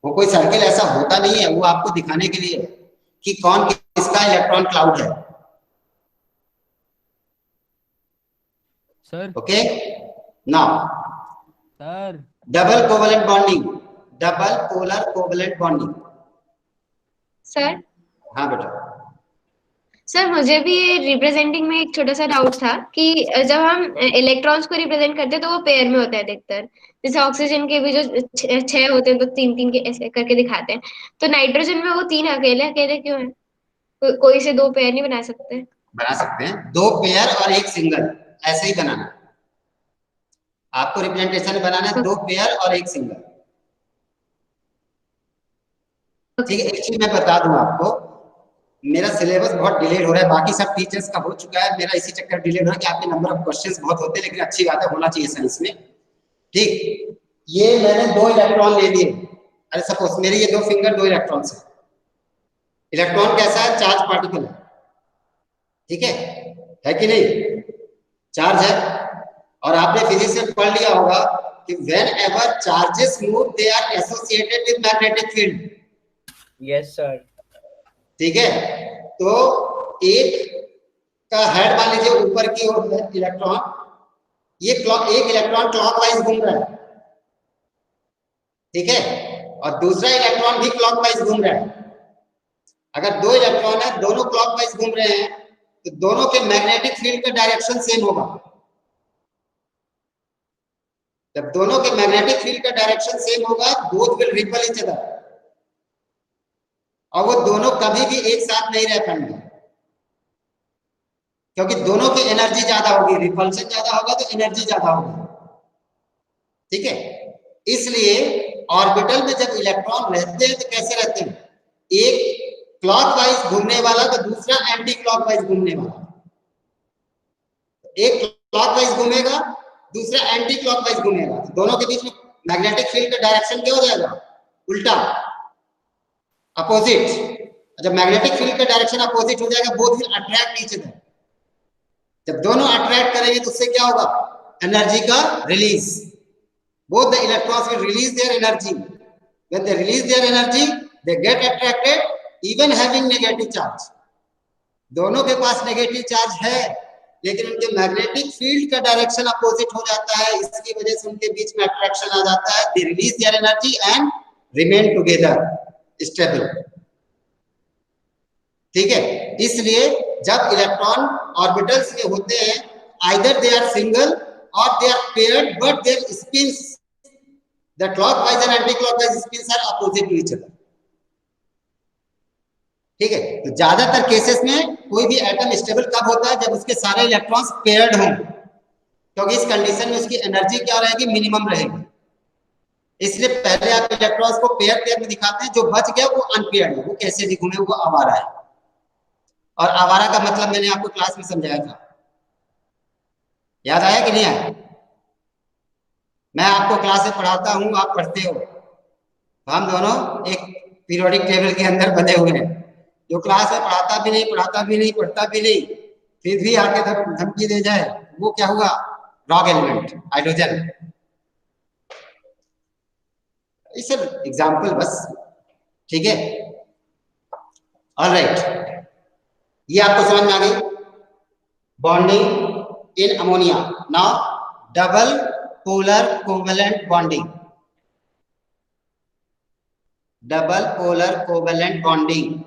वो कोई सर्किल ऐसा होता नहीं है, वो आपको दिखाने के लिए कि कौन किसका इलेक्ट्रॉन क्लाउड है। Sir okay now sir double covalent bonding, double polar covalent bonding. Sir हाँ बेटा। सर मुझे भी रिप्रेजेंटिंग में एक छोटा सा डाउट था कि जब हम इलेक्ट्रॉन्स को रिप्रेजेंट करते हैं तो वो पेयर में होता है अधिकतर। जैसे ऑक्सीजन के भी जो 6 होते हैं तो 3-3 के ऐसे करके दिखाते हैं। तो नाइट्रोजन में वो 3 अकेले अकेले क्यों है? कोई से 2 पेयर नहीं बना सकते? बना सकते हैं 2 पेयर और 1 सिंगल, ऐसे ही बनाना। आपको रिप्रेजेंटेशन बनाना है 2 पेयर और 1 सिंगल। ठीक है। एक चीज मैं बता दूं आपको, मेरा सिलेबस बहुत डिलेड हो रहा है, बाकी सब टीचर्स का हो चुका है, मेरा इसी चक्कर डिलेड हो रहा है कि आपके नंबर ऑफ क्वेश्चंस बहुत होते हैं, लेकिन अच्छी बात है, होना चाहिए साइंस में। ठीक, ये मैंने 2 इलेक्ट्रॉन ले लिए। अरे सपोज मेरे ये 2 फिंगर 2 इलेक्ट्रॉन्स है। इलेक्ट्रॉन कैसा है? चार्ज पार्टिकल है। ठीक है कि नहीं? चार्ज है। और आपने फिजिक्स में पढ़ लिया होगा कि whenever charges move they are associated with magnetic field. Yes sir. ठीक है, तो एक का हेड मान लीजिए ऊपर की ओर है इलेक्ट्रॉन, ये एक इलेक्ट्रॉन क्लॉकवाइज घूम रहा है। ठीक है, और दूसरा इलेक्ट्रॉन भी क्लॉकवाइज घूम रहा है। अगर दो इलेक्ट्रॉन है, दोनों क्लॉकवाइज घूम रहे हैं, तो दोनों के मैग्नेटिक फील्ड का डायरेक्शन सेम होगा। जब दोनों के मैग्नेटिक फील्ड का डायरेक्शन सेम होगा, both will ripple each other, और वो दोनों कभी भी एक साथ नहीं रह पाएंगे, क्योंकि दोनों की एनर्जी ज्यादा होगी, रिपल्शन ज्यादा होगा तो एनर्जी ज्यादा होगी। ठीक है, इसलिए ऑर्बिटल में जब इलेक्ट्रॉन रहते हैं तो कैसे रहते हैं, एक क्लॉकवाइज घूमने वाला तो दूसरा एंटी क्लॉकवाइज घूमने वाला। एक क्लॉकवाइज घूमेगा, दूसरा एंटी क्लॉकवाइज घूमेगा, तो दोनों के बीच में मैग्नेटिक फील्ड का डायरेक्शन क्या हो जाएगा, उल्टा, अपोजिट। जब मैग्नेटिक फील्ड का डायरेक्शन अपोजिट हो जाएगा, both will attract each other. जब दोनों अट्रैक्ट करेंगे तो उससे क्या होगा, एनर्जी का release. Both the electrons will release their energy. When they release their energy, they get attracted even having negative charge. दोनों के पास नेगेटिव चार्ज है, लेकिन उनके मैग्नेटिक फील्ड का डायरेक्शन अपोजिट हो जाता है, इसकी वजह से उनके बीच में अट्रैक्शन आ जाता है। They release their energy and remain together stable. ठीक है, इसलिए जब इलेक्ट्रॉन ऑर्बिटल्स में होते हैं, आइदर दे आर सिंगल और they are paired, but their spins, the clockwise and anti clockwise spins are opposite to each other. ठीक है, तो ज्यादातर केसेस में कोई भी एटम स्टेबल कब होता है, जब उसके सारे इलेक्ट्रॉन्स पेयर्ड हों, क्योंकि इस कंडीशन में उसकी एनर्जी क्या रहेगी, मिनिमम रहेगी। इसलिए पहले आप इलेक्ट्रॉन्स को पेयर पेयर में दिखाते हैं, जो बच गया वो अनपेयर्ड है, वो कैसे भी घूमे वो आवारा है। और आवारा का मतलब मैंने आपको क्लास में समझाया था, याद आया कि नहीं आया? मैं आपको क्लास में पढ़ाता हूँ, आप पढ़ते हो, हम दोनों एक पीरियोडिक टेबल के अंदर बने हुए हैं। जो क्लास में पढ़ाता भी नहीं, पढ़ता भी नहीं, पढ़ता भी नहीं, फिर भी आके धमकी दे जाए, वो क्या हुआ, रॉग एलिमेंट, हाइड्रोजन। इस एग्जाम्पल बस। ठीक है, ऑलराइट, ये आपको समझ में आ गई bonding in ammonia. Now double polar covalent bonding. Double polar covalent bonding,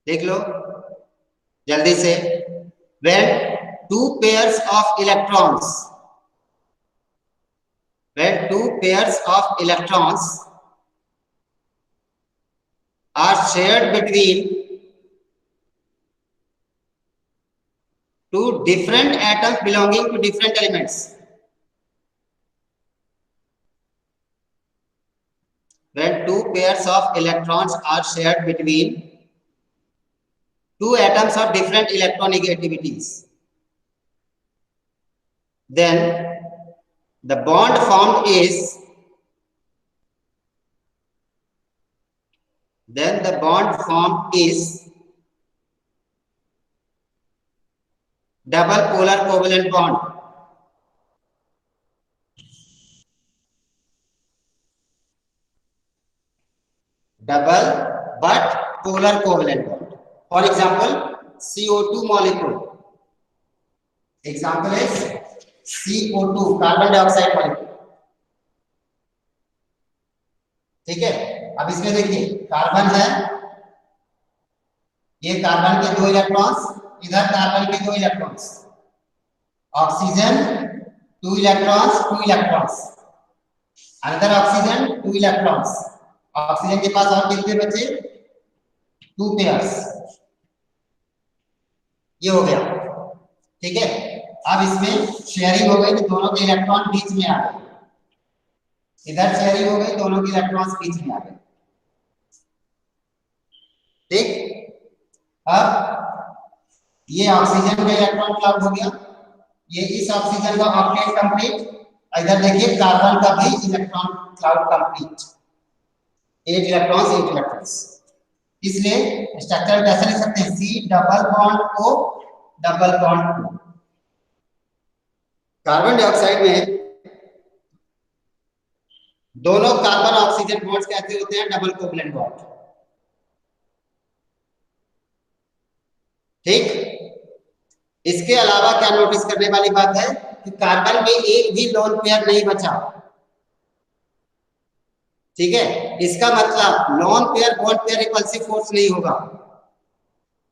देख लो जल्दी से। when two pairs of electrons are shared between two different atoms belonging to different elements, when two pairs of electrons are shared between two atoms of different electronegativities, then the bond formed is double polar covalent bond. Double but polar covalent bond. For example, CO2 molecule. Example is CO2, carbon dioxide molecule. ठीक है, अब इसमें देखिए carbon है, ये carbon के 2 electrons, इधर carbon के 2 electrons, oxygen 2 electrons, 2 electrons, another oxygen 2 electrons. Oxygen के पास और कितने बचे, 2 पेयर्स। ये हो गया, ठीक है। अब इसमें शेयरिंग हो गई तो दोनों के इलेक्ट्रॉन बीच में आ गए, इधर शेयरिंग हो गई, दोनों के इलेक्ट्रॉन्स बीच में आ गए, ठीक। अब ये ऑक्सीजन का इलेक्ट्रॉन क्लाउड हो गया, ये इस ऑक्सीजन का ऑक्टेट कंप्लीट, इधर देखिए कार्बन का भी electron cloud complete, 8 electrons 8 electrons. इसलिए स्ट्रक्चर कैसे लिख सकते हैं, C double bond O double bond O. Carbon dioxide में दोनों कार्बन ऑक्सीजन बॉन्ड्स कैसे होते हैं, डबल कोवलेंट बॉन्ड, ठीक। इसके अलावा क्या नोटिस करने वाली बात है कि कार्बन में एक भी लोन पेयर नहीं बचा, ठीक है, इसका मतलब lone pair bond pair repulsive force नहीं होगा।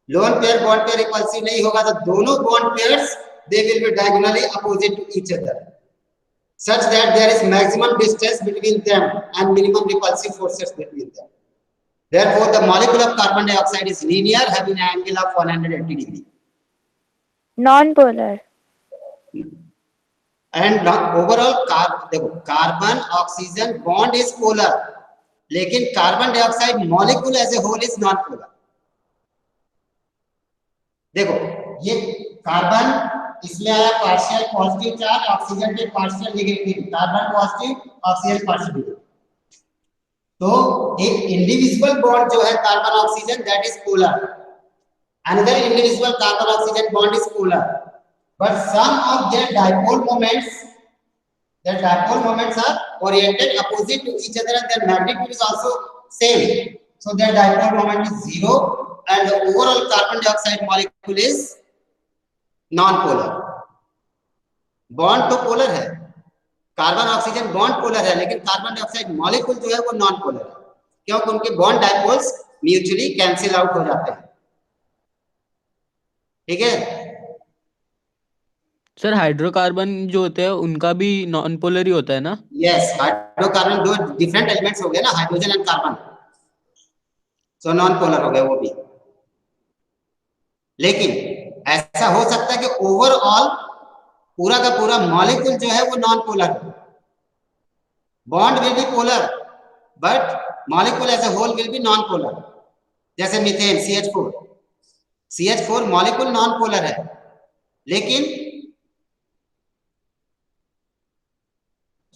Lone pair bond pair repulsive नहीं होगा तो दोनों bond pairs they will be diagonally opposite to each other such that there is maximum distance between them and minimum repulsive forces between them. Therefore, the molecule of carbon dioxide is linear, having an angle of 180 degree. Non-polar. And overall देखो carbon oxygen bond is polar, लेकिन carbon dioxide molecule as a whole is not polar. देखो ये carbon, इसमें आया partial positive charge, oxygen के partial negative, carbon positive oxygen partial negative. तो एक individual bond जो है carbon oxygen that is polar, another individual carbon oxygen bond is polar, but some of their dipole moments are oriented opposite to each other and their magnitude is also same, so their dipole moment is 0 and the overall carbon dioxide molecule is non-polar. Bond तो polar है, carbon oxygen bond polar है, लेकिन carbon dioxide molecule जो है वो non polar है, क्योंकि उनके bond dipoles mutually cancel out हो जाते हैं। ठीक है सर, हाइड्रोकार्बन जो होते हैं उनका भी नॉन पोलर ही होता है ना? यस, हाइड्रोकार्बन दो डिफरेंट एलिमेंट्स हो गए ना, hydrogen and carbon, so non polar हो गए वो भी। लेकिन ऐसा हो सकता है कि ओवरऑल पूरा का पूरा मॉलिक्यूल जो है वो नॉन पोलर है। Bond will be polar but molecule as a whole will be non polar. जैसे methane CH4, CH4 molecule non polar है, लेकिन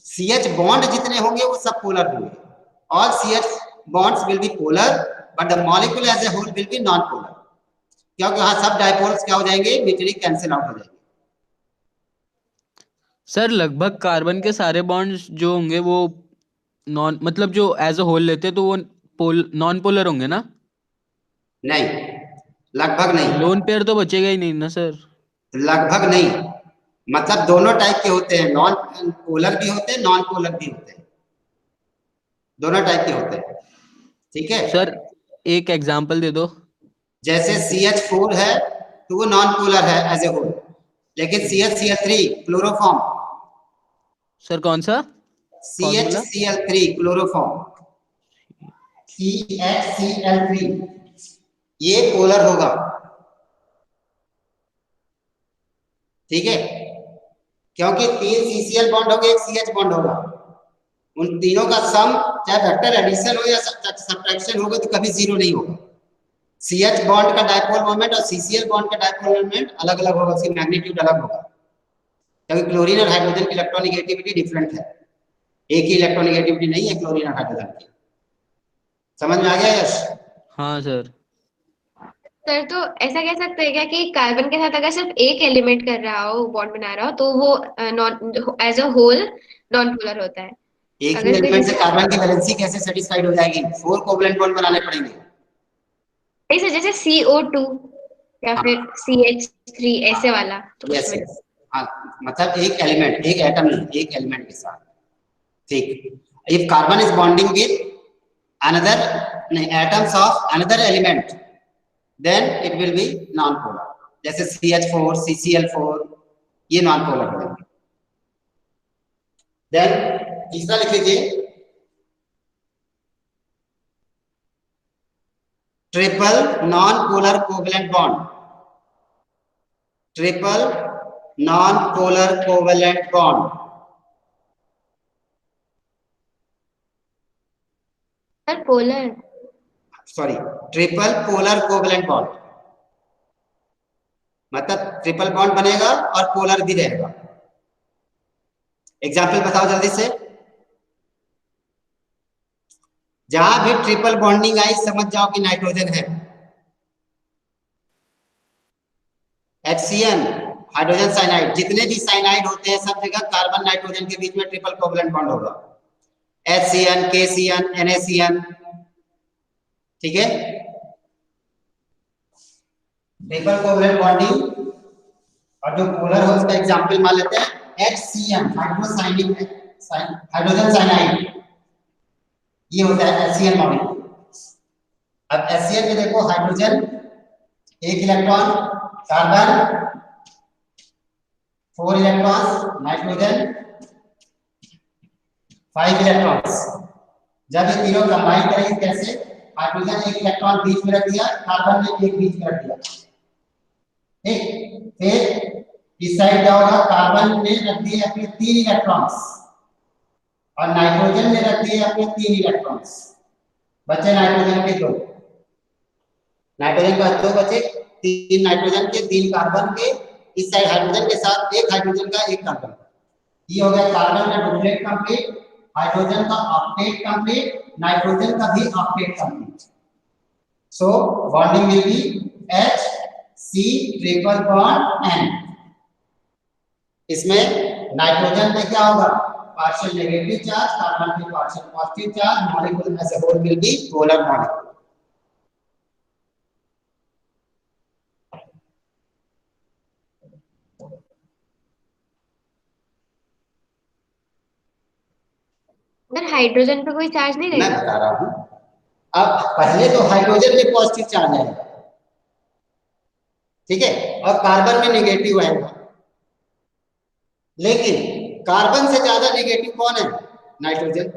CH बॉन्ड जितने होंगे वो सब पोलर होंगे। All CH bonds will be polar but the molecule as a whole will be non polar, क्योंकि वहां सब डाइपोल्स क्या हो जाएंगे, म्यूचुअली कैंसिल आउट हो जाएंगे। सर, लगभग कार्बन के सारे बॉन्ड्स जो होंगे वो नॉन, मतलब जो एज अ होल लेते हैं तो वो नॉन पोलर होंगे ना? नहीं, लगभग नहीं। लोन पेयर तो बचेगा ही नहीं ना सर? लगभग नहीं, मतलब दोनों टाइप के होते हैं, नॉन पोलर भी होते हैं, नॉन पोलर भी होते हैं, दोनों टाइप के होते हैं। ठीक है सर, एक एग्जांपल दे दो। जैसे CH4 है तो वो नॉन पोलर है एज ए होल, लेकिन CHCl3 क्लोरोफॉर्म। सर कौन सा? CHCl3 क्लोरोफॉर्म, CHCl3 ये पोलर होगा। ठीक है, क्योंकि 3 CCl बॉन्ड होगा, 1 CH बॉन्ड होगा, उन तीनों का सम चाहे वेक्टर एडिशन हो या सब्ट्रैक्शन होगा तो कभी जीरो नहीं होगा। CH बॉन्ड का डाइपोल मोमेंट और CCl बॉन्ड का डाइपोल मोमेंट अलग अलग होगा, उसकी मैग्नीट्यूड अलग होगा, क्योंकि क्लोरीन और हाइड्रोजन की इलेक्ट्रोनेगेटिविटी डिफरेंट है, एक ही इलेक्ट्रोनेगेटिविटी नहीं है क्लोरीन और हाइड्रोजन की। समझ में आ गया यश? हाँ सर। सर तो ऐसा कह सकते हैं क्या कि कार्बन के साथ अगर सिर्फ एक एलिमेंट कर रहा हो, बॉन्ड बना रहा हो, तो वो non as a whole non polar होता है? एक ही अगर कोई एलिमेंट से कार्बन की वैलेंसी कैसे सेटिस्फाइड हो जाएगी? 4 कोवलेंट बॉन्ड बनाने पड़ेंगे। ऐसे जैसे CO2 या हाँ। फिर CH3 ऐसे वाला, तो यस उसमें यस, हाँ, मतलब एक एलिमेंट, एक एटम नहीं, एक एलिमेंट के साथ। ठीक, if carbon is bonding with another atoms of another element then it will be non polar, जैसे CH4 CCl4 ये नॉन पोलर बनेंगे। देन तीसरा लिख लीजिए, triple non polar covalent bond, triple non polar covalent bond. Sir polar, sorry, triple polar covalent bond, मतलब triple bond बनेगा और polar भी रहेगा। एग्जाम्पल बताओ जल्दी से। जहां भी ट्रिपल बॉन्डिंग आई समझ जाओ कि नाइट्रोजन है। HCN हाइड्रोजन साइनाइड, जितने भी साइनाइड होते हैं सब जगह कार्बन नाइट्रोजन के बीच में ट्रिपल कोवेलेंट बॉन्ड होगा। HCN, KCN, NaCN, ठीक है, ट्रिपल कोवेलेंट बॉन्डिंग। और जो पोलर है उसका एग्जांपल मान लेते हैं HCN हाइड्रोजन साइनाइड, ये होता है HCl मॉलिक्यूल। अब HCl में देखो hydrogen 1 electron, carbon 4 electrons, nitrogen 5 electrons. जब ये तीनों कंबाइन करेंगे कैसे, हाइड्रोजन 1 इलेक्ट्रॉन बीच में रख दिया, कार्बन ने 1 बीच में रख दिया, ठीक। फिर इस साइड क्या होगा, कार्बन ने रख दिए अपने 3 इलेक्ट्रॉन्स और नाइट्रोजन ने रख दिए अपने 3 इलेक्ट्रॉन्स, बचे नाइट्रोजन के 2, नाइट्रोजन का 2 बचे, 3 नाइट्रोजन के 3 कार्बन के, इस साइड हाइड्रोजन के साथ 1 हाइड्रोजन का 1 कार्बन। ये हो गया कार्बन का डुप्लेट कंप्लीट, हाइड्रोजन का ऑक्टेट कंप्लीट, नाइट्रोजन का भी octet complete. So bonding will be HC triple bond N। इसमें नाइट्रोजन में क्या होगा, पार्शियल नेगेटिव चार्ज, कार्बन पे partial positive charge, molecule as a whole will be polar molecule. अगर hydrogen पे कोई चार्ज नहीं मैं रहेगा? बता रहा हूं, अब पहले तो हाइड्रोजन में पॉजिटिव चार्ज है, ठीक है, और कार्बन में नेगेटिव आएगा, लेकिन कार्बन से ज्यादा नेगेटिव कौन है, नाइट्रोजन।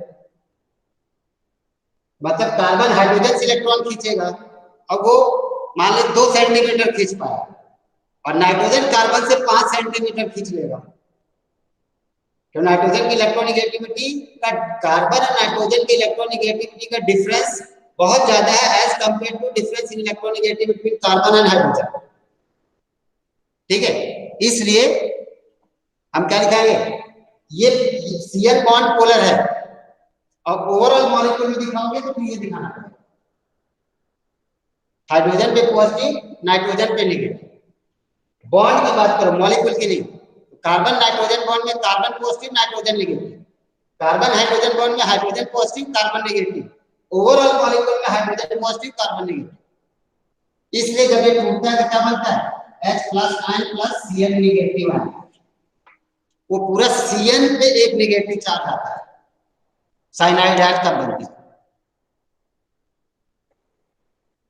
मतलब कार्बन हाइड्रोजन से इलेक्ट्रॉन खींचेगा और वो मान लो 2 सेंटीमीटर खींच पाया, और नाइट्रोजन कार्बन से 5 सेंटीमीटर खींच लेगा। तो नाइट्रोजन की इलेक्ट्रोनेगेटिविटी का, कार्बन और नाइट्रोजन की इलेक्ट्रोनेगेटिविटी का डिफरेंस बहुत ज्यादा है as compare to difference in electronegativity between carbon and hydrogen, ठीक है। इसलिए हम क्या लिखाएंगे, ये Cl बॉन्ड पोलर है, और ओवरऑल मॉलिक्यूल में दिखाओगे तो ये दिखाना पड़ेगा, हाइड्रोजन पे पॉजिटिव, नाइट्रोजन पे नेगेटिव। बॉन्ड की बात करो, मॉलिक्यूल की नहीं। कार्बन नाइट्रोजन बॉन्ड में carbon positive, nitrogen negative, carbon hydrogen bond में hydrogen positive, carbon negative, overall molecule में हाइड्रोजन पॉजिटिव, कार्बन नेगेटिव। इसलिए जब ये टूटता है तो क्या बनता है, H+ ion plus Cn negative ion, वो पूरा Cn पे एक नेगेटिव चार्ज आता है, साइनाइड हैश तब बनती है,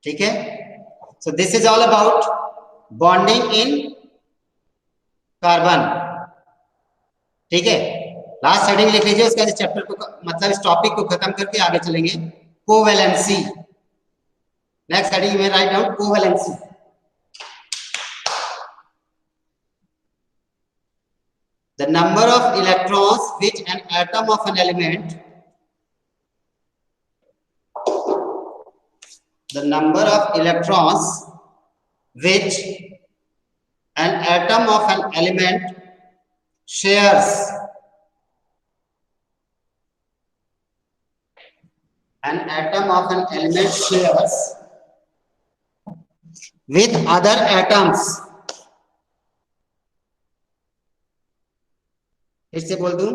ठीक है। So this is all about bonding in carbon, ठीक है। लास्ट हेडिंग लिख लीजिए, उसका इस चैप्टर को मतलब इस टॉपिक को खत्म करके आगे चलेंगे, कोवैलेंसी। नेक्स्ट हेडिंग में write down covalency. The number of electrons which an atom of an element, the number of electrons which an atom of an element shares, an atom of an element shares with other atoms, फिर से बोल दूं,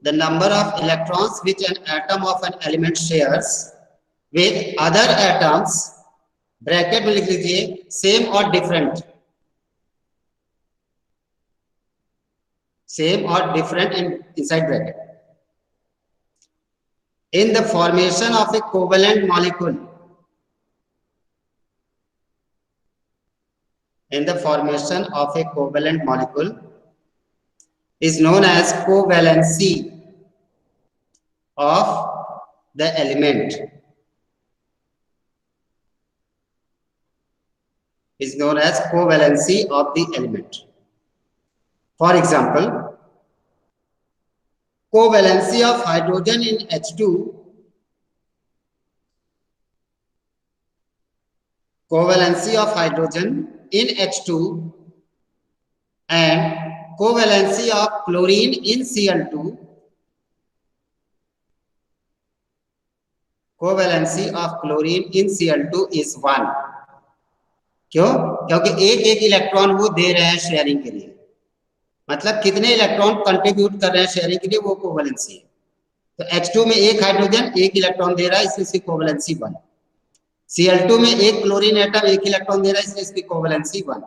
the number of electrons which an atom of an element shares with other atoms, bracket में लिख लीजिए same और different, same और different inside bracket, in the formation of a covalent molecule, in the formation of a covalent molecule is known as covalency of the element, is known as covalency of the element. For example, covalency of hydrogen in H2, covalency of hydrogen in H2 and covalency of chlorine in Cl2, covalency of chlorine in Cl2 is 1. क्यों? क्योंकि एक electron वो दे रहे हैं sharing के लिए, मतलब कितने इलेक्ट्रॉन कंट्रीब्यूट कर रहे हैं शेयरिंग के लिए, वो कोवैलेंसी है। तो H2 में एक हाइड्रोजन एक इलेक्ट्रॉन दे रहा है, इसलिए इसकी कोवैलेंसी 1। Cl2 में एक क्लोरीन एटम एक इलेक्ट्रॉन दे रहा है, इसलिए इसकी कोवैलेंसी 1।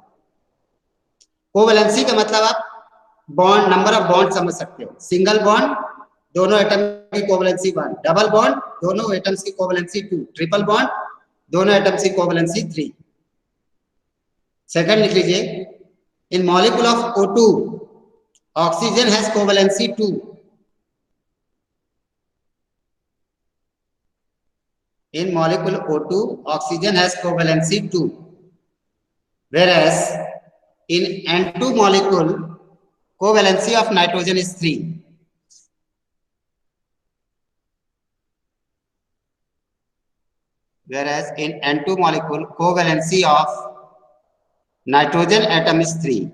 कोवैलेंसी का मतलब आप बॉन्ड, नंबर ऑफ बॉन्ड समझ सकते हो। सिंगल बॉन्ड दोनों एटम की कोवैलेंसी 1, डबल बॉन्ड दोनों एटम्स की कोवैलेंसी 2, ट्रिपल बॉन्ड दोनों एटम्स की कोवैलेंसी 3। सेकंड लिख लीजिए, in molecule of O2 oxygen has covalency 2। In molecule O2, oxygen has covalency 2, whereas in N2 molecule, covalency of nitrogen is 3. Whereas in N2 molecule, covalency of nitrogen atom is 3.